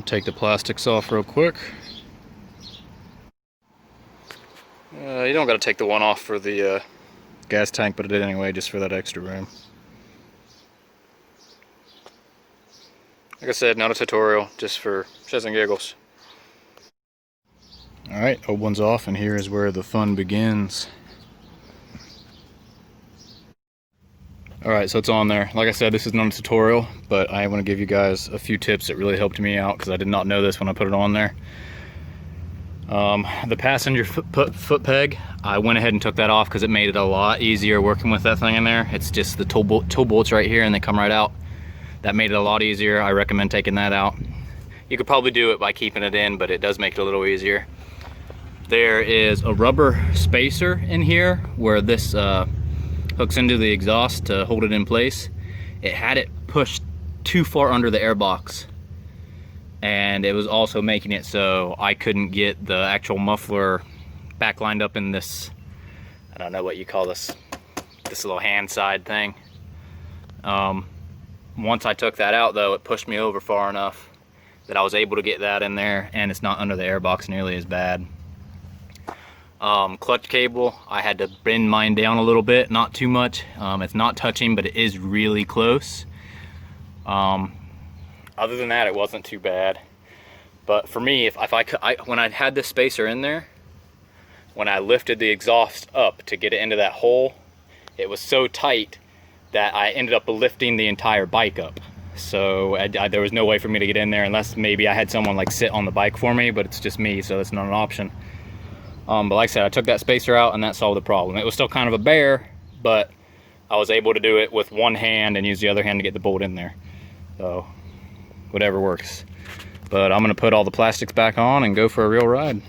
take the plastics off real quick. You don't got to take the one off for the gas tank, but I did anyway just for that extra room. Like I said, not a tutorial, just for shits and giggles. Alright, old one's off, and here is where the fun begins. Alright, so it's on there. Like I said, this is not a tutorial, but I want to give you guys a few tips that really helped me out because I did not know this when I put it on there. The passenger foot peg, I went ahead and took that off because it made it a lot easier working with that thing in there. It's just the tool bolts right here and they come right out. That made it a lot easier. I recommend taking that out. You could probably do it by keeping it in, but it does make it a little easier. There is a rubber spacer in here where this hooks into the exhaust to hold it in place. It had it pushed too far under the airbox, and it was also making it so I couldn't get the actual muffler back lined up in this, I don't know what you call this little hand side thing. Once I took that out though, it pushed me over far enough that I was able to get that in there, and it's not under the airbox nearly as bad. Clutch cable, I had to bend mine down a little bit, not too much. It's not touching, but it is really close. Other than that, it wasn't too bad. But for me, when I had this spacer in there, when I lifted the exhaust up to get it into that hole, it was so tight that I ended up lifting the entire bike up. So there was no way for me to get in there unless maybe I had someone like sit on the bike for me, but it's just me, so that's not an option. But like I said, I took that spacer out and that solved the problem. It was still kind of a bear, but I was able to do it with one hand and use the other hand to get the bolt in there. So whatever works. But I'm gonna put all the plastics back on and go for a real ride.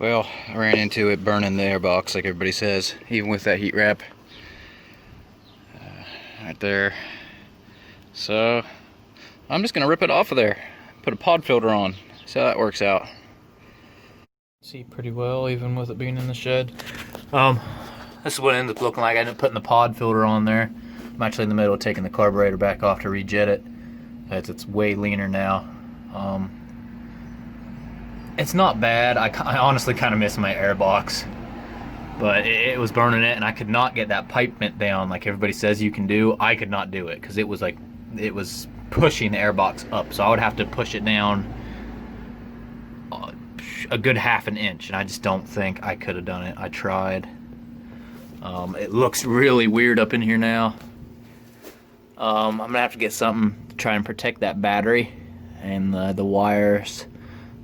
Well, I ran into it burning the airbox like everybody says, even with that heat wrap right there. So I'm just gonna rip it off of there, put a pod filter on, see how that works out. See pretty well even with it being in the shed. This is what it ends up looking like. I ended up putting the pod filter on there. I'm actually in the middle of taking the carburetor back off to rejet it. It's way leaner now. It's not bad. I honestly kind of miss my airbox, but it was burning it, and I could not get that pipe vent down like everybody says you can do. I could not do it because it was pushing the airbox up, so I would have to push it down a good half an inch, and I just don't think I could have done it. I tried. It looks really weird up in here now. I'm gonna have to get something to try and protect that battery and the wires.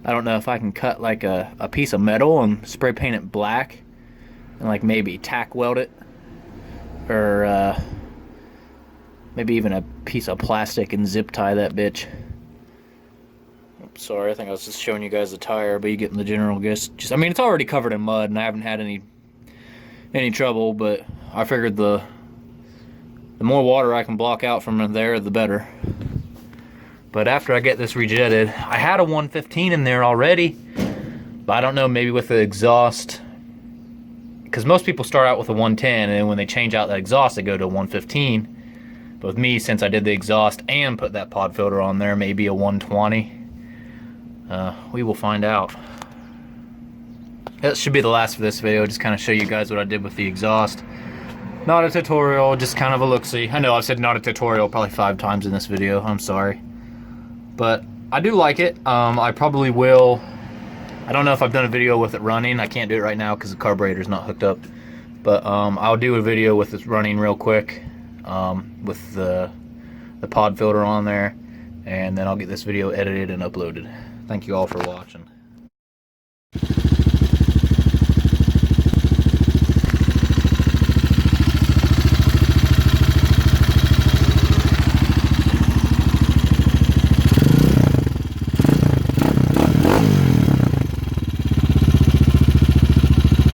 I don't know if I can cut like a piece of metal and spray paint it black and like maybe tack weld it, or maybe even a piece of plastic and zip tie that bitch. Oops, sorry, I think I was just showing you guys the tire, but you getting the general gist. I mean, it's already covered in mud and I haven't had any any trouble, but I figured the more water I can block out from there, the better. But after I get this rejetted, I had a 115 in there already, but I don't know, maybe with the exhaust, because most people start out with a 110, and then when they change out that exhaust, they go to a 115. But with me, since I did the exhaust and put that pod filter on there, maybe a 120. We will find out. That should be the last for this video, just kind of show you guys what I did with the exhaust. Not a tutorial, just kind of a look-see. I know I've said not a tutorial probably 5 times in this video, I'm sorry. But I do like it. I probably will. I don't know if I've done a video with it running. I can't do it right now because the carburetor's not hooked up. But I'll do a video with it running real quick, with the pod filter on there, and then I'll get this video edited and uploaded. Thank you all for watching.